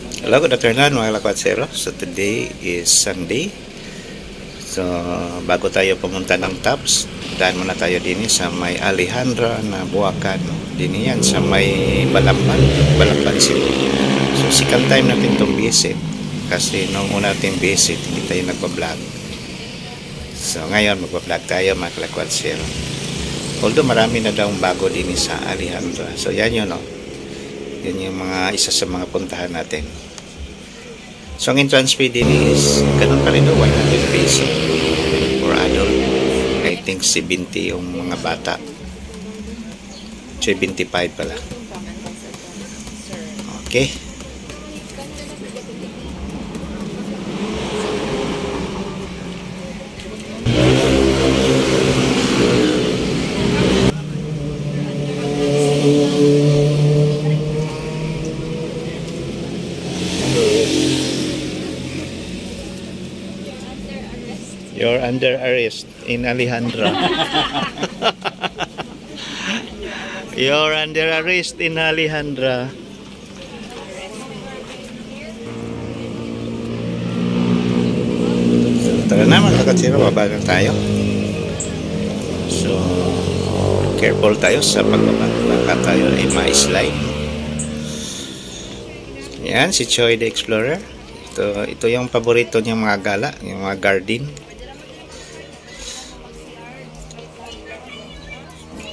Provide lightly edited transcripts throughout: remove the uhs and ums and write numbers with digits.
Hello, good afternoon mga lakwatsero. So today is Sunday. So bago tayo pumunta ng Taps, daan muna tayo din sa may Alejandra na Buacan. Din yan sa may Balamban Cebu. So second time natin itong visit. Kasi nung una natin visit, hindi tayo nagpa-vlog. So ngayon magpa-vlog tayo mga lakwatsero. Although marami na daw bago din sa Alejandra. So yan yun, no? Yan yung isa sa mga puntahan natin. So ang entrance fee din is ganun pa rin, 100 peso for adult. I think 70 yung mga bata. 75 pala. Okay. You're under arrest in Alejandra. You're under arrest in Alejandra. Tara na mga katsiro, baba na tayo. So, careful tayo sa pagbaba. Baka tayo ay ma-slide. Yan, si Choi the Explorer. Ito yung paborito niyang mga gala, yung mga garden.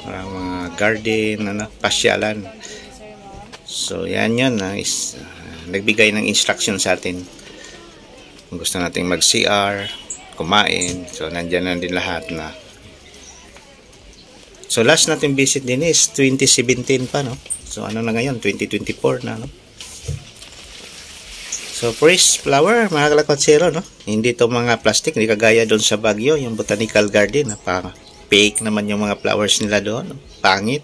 Mga garden, pasyalan. So yan yun, nagbigay ng instruction sa atin kung gusto nating mag CR, kumain. So nandyan na din lahat na. So last natin visit din is 2017 pa, no? So ano na ngayon, 2024 na, no? So fresh flower mga kalakwatsero, no? Hindi to mga plastic, hindi kagaya doon sa Baguio, yung botanical garden, fake naman yung mga flowers nila doon, pangit.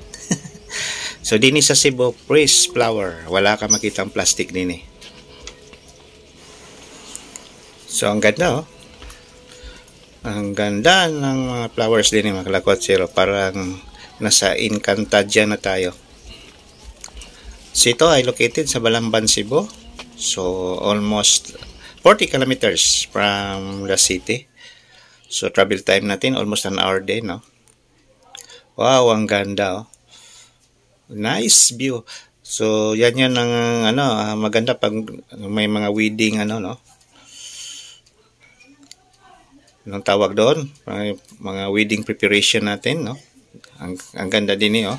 So din sa Cebu, fresh flower, wala ka makitang plastic din eh. So ang ganda, oh. Ang ganda ng mga flowers din eh mga kalakwatsero, parang nasa Encantadia na tayo. So ito ay located sa Balamban, Cebu. So almost 40 kilometers from the city. So travel time natin almost an hour din, no? Wow, ang ganda, oh. Nice view. So yan ang maganda pag may mga wedding no? Anong tawag doon? Mga wedding preparation natin, no? Ang ganda din oh.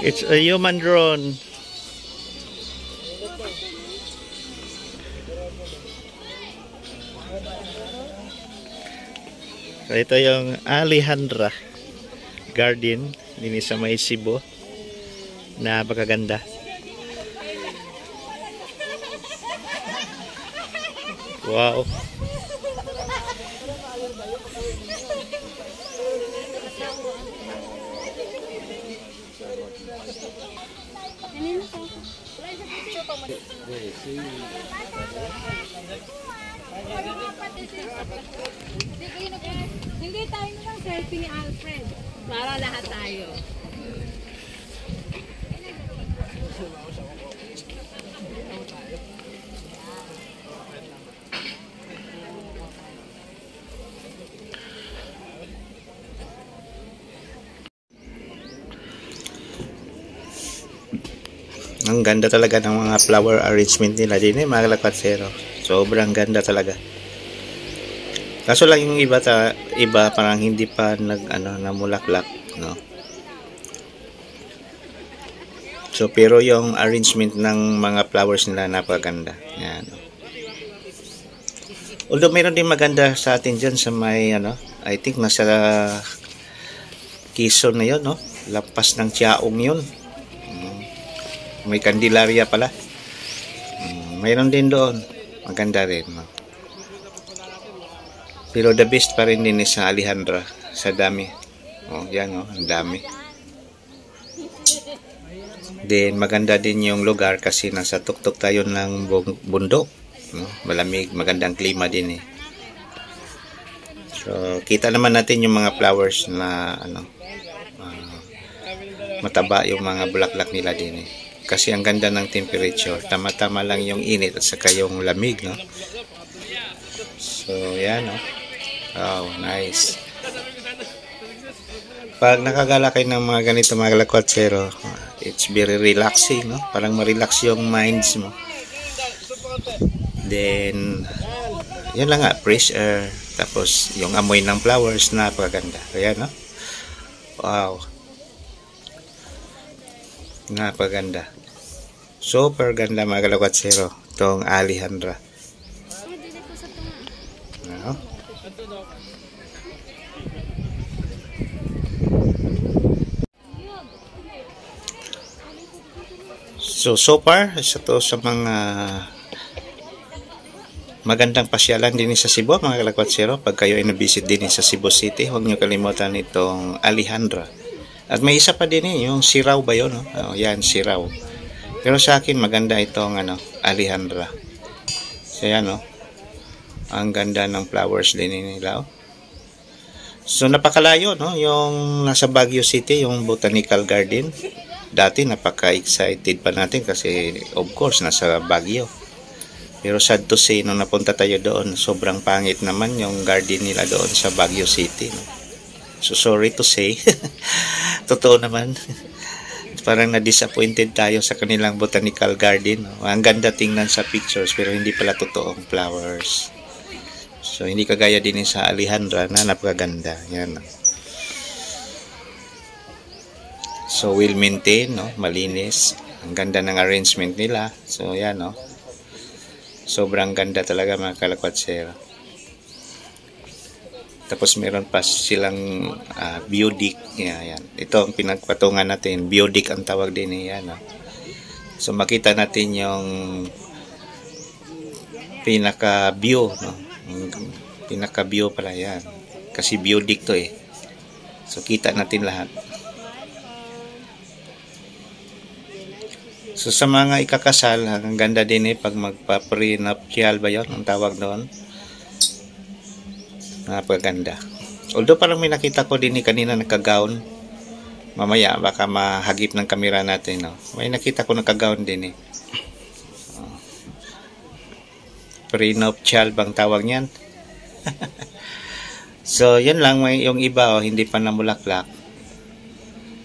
It's a human drone. So, ito yung Alejandra Garden din sa may Cebu. Napakaganda. Wow. Hindi tayo ng selfie ni Alfred para lahat tayo. Ang ganda talaga ng mga flower arrangement nila din mga kalakwatsero. Sobrang ganda talaga. Kaso lang yung iba parang hindi pa namulaklak, no? So pero yung arrangement ng mga flowers nila napakaganda. Yan. Although mayroon din maganda sa atin diyan sa may I think nasa Quezon na 'yon, no? Lampas ng Tiaong 'yon. May Candelaria pala. Mayroon din doon. Maganda rin, no? Pero the best pa rin din sa Alejandra. Sa dami. Oh, yan, oh. Ang dami. Then, maganda din yung lugar kasi nasa tuktok tayo ng bundok. No? Malamig, magandang klima din eh. So, kita naman natin yung mga flowers na mataba yung mga bulaklak nila din eh. Kasi ang ganda ng temperature, tama-tama lang yung init at saka yung lamig, no? So yan, no? Wow, nice. Pag nakagala kayo ng mga ganito mga kalakotsero, it's very relaxing, no? Parang ma-relax yung minds mo. Then yan lang nga, fresh air, tapos yung amoy ng flowers, napakaganda. Ayan, no? Wow, napakaganda, super ganda mga kalakotsero itong Alejandra, no? So far, isa to sa mga magandang pasyalan din sa Cebu mga kalakotsero. Pag kayo ay nabisit din sa Cebu City, huwag nyo kalimutan itong Alejandra. At may isa pa din yung Siraw ba yun? No? Oh, yan, Siraw. Pero sa akin maganda itong Alejandra. So yan, no? Ang ganda ng flowers din nila. Oh. So napakalayo, no? Yung nasa Baguio City, yung Botanical Garden. Dati napaka-excited pa natin kasi of course nasa Baguio. Pero sad to say, nung napunta tayo doon, sobrang pangit naman yung garden nila doon sa Baguio City. No? So sorry to say, totoo naman. Parang na-disappointed tayo sa kanilang botanical garden. No? Ang ganda tingnan sa pictures pero hindi pala totoong flowers. So hindi kagaya din sa Alejandra na napakaganda. Yan. No? So well maintained, no? Malinis. Ang ganda ng arrangement nila. So yan, no? Sobrang ganda talaga mga kalakotsero. Tapos meron pa silang biodic. Yan. Ito ang pinagpatungan natin. Biodic ang tawag din. Yan, no? So makita natin yung pinaka-view. No? Pinaka-view pala yan. Kasi biodic to eh. So kita natin lahat. So sa mga ikakasal, ang ganda din eh pag magpa-prenuptial ba yun? Ang tawag doon. Napaganda. Although parang may nakita ko din eh kanina nagka-gown. Mamaya baka mahagip ng kamera natin. No? May nakita ko nagka-gown din eh. Prenuptial bang tawag niyan? So yan lang, yung iba hindi pa namulaklak.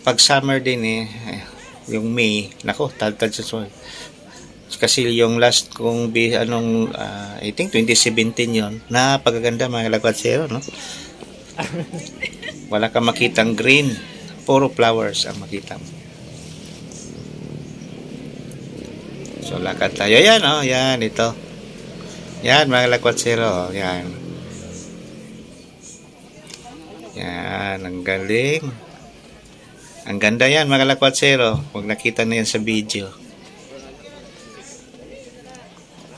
Pag summer din eh, yung May, nako, tad-tad sa soil. Kasi yung last kong I think 2017 yon, napakaganda mga kalakotsero, no? Wala kang makitang green, puro flowers ang makita mo. So lakad tayo, yan, oh, yan, ito. Yan mga kalakotsero, yan. Yan, ang galing. Ang ganda yan mga kalakotsero. Huwag nakita na yan sa video.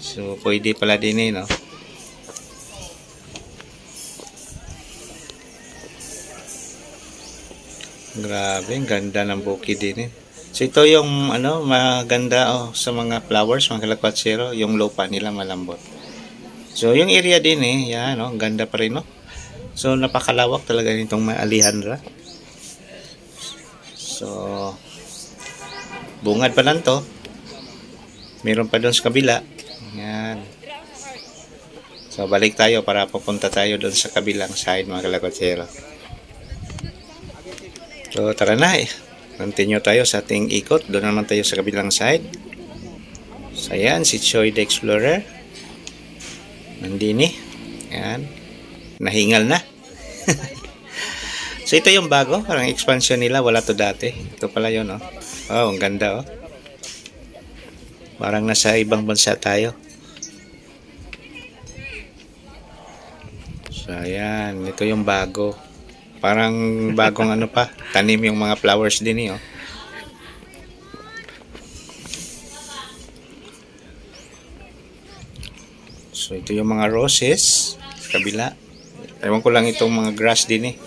So pwede pala din eh, no? Grabe, ang ganda ng bukid din eh. So ito yung maganda sa mga flowers mga kalakotsero. Yung lupa nila malambot. So yung area din eh, yan, no? Ang ganda pa rin, no? So napakalawak talaga nitong Alejandra. So, bungad pa lang to. Meron pa doon sa kabila. Yan. So, balik tayo para pupunta tayo doon sa kabilang side mga kalakotsero. So, tara na eh. Continue tayo sa ating ikot. Doon naman tayo sa kabilang side. So, yan. Si Choy the Explorer. Nandini. Yan. Nahingal na. So ito yung bago, parang expansion nila, wala to dati. Ito pala yun, oh. Oh, ang ganda, oh. Parang nasa ibang bansa tayo. So ayan, ito yung bago. Parang bagong tanim yung mga flowers din, oh. So ito yung mga roses sa kabila. Ewan ko lang itong mga grass din, eh.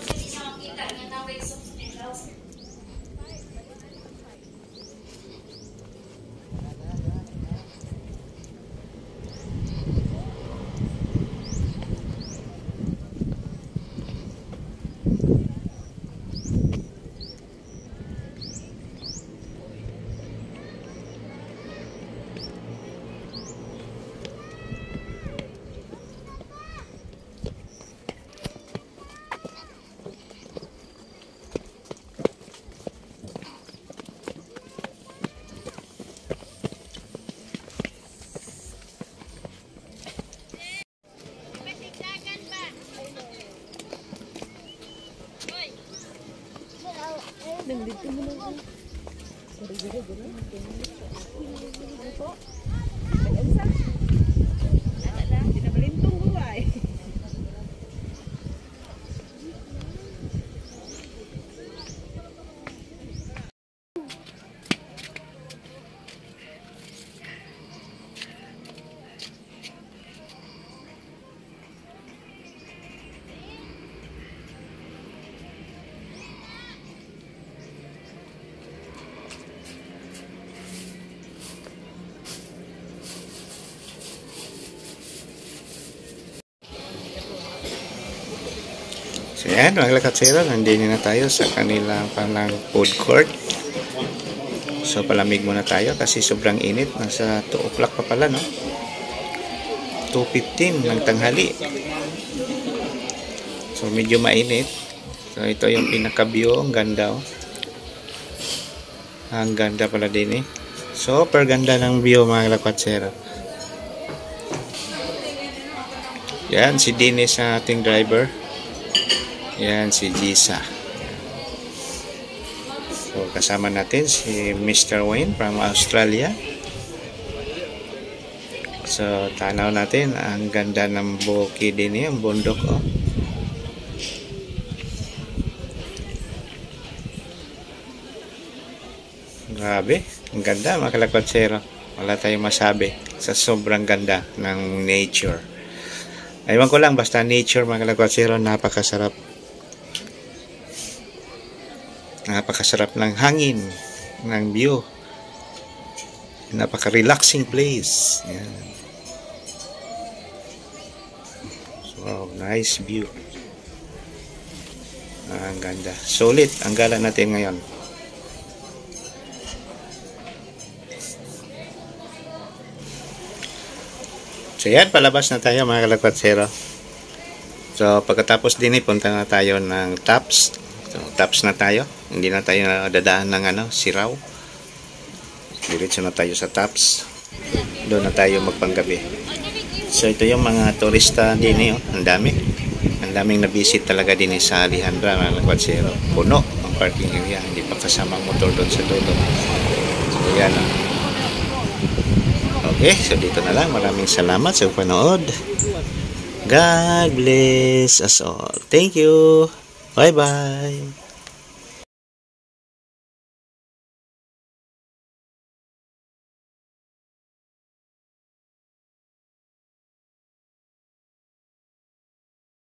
Nandito mo na. So yan, mga katsero, nandito na tayo sa kanilang palang food court. So palamig muna tayo kasi sobrang init. Nasa 2 o'clock pa pala, no? 2:15 ng tanghali. So medyo mainit. So ito yung pinaka-view. Ang ganda, oh. Ang ganda pala din, eh. Super ganda ng view, mga katsero. Yan, si Dennis ang ating driver. Yan, si Gisa. So, kasama natin si Mr. Wayne from Australia. So, tanaw natin. Ang ganda ng bukid din, ang bundok, oh. Grabe. Ang ganda, mga kalakwatsero. Wala tayong masabi sa sobrang ganda ng nature. Aywan ko lang, basta nature, mga kalakwatsero, napakasarap. Napakasarap ng hangin, ng view. Napaka-relaxing place. Yan. Wow, nice view. Ang ganda. Solid ang gala natin ngayon. So yan, palabas na tayo, mga kalakwatsero. So pagkatapos din, punta na tayo ng Taps. So, Taps na tayo. Hindi na tayo dadaan ng Siraw. Diretso na tayo sa Taps. Doon na tayo magpanggabi. So ito yung mga turista din, oh. Ang dami. Ang daming na-visit talaga din sa Alejandra, mga kalakwatsero. Puno ang parking area. Hindi pa kasama ang motor doon sa dulo. So yan, oh. Okay, so dito na lang. Maraming salamat sa panood. God bless us all. Thank you. Bye-bye.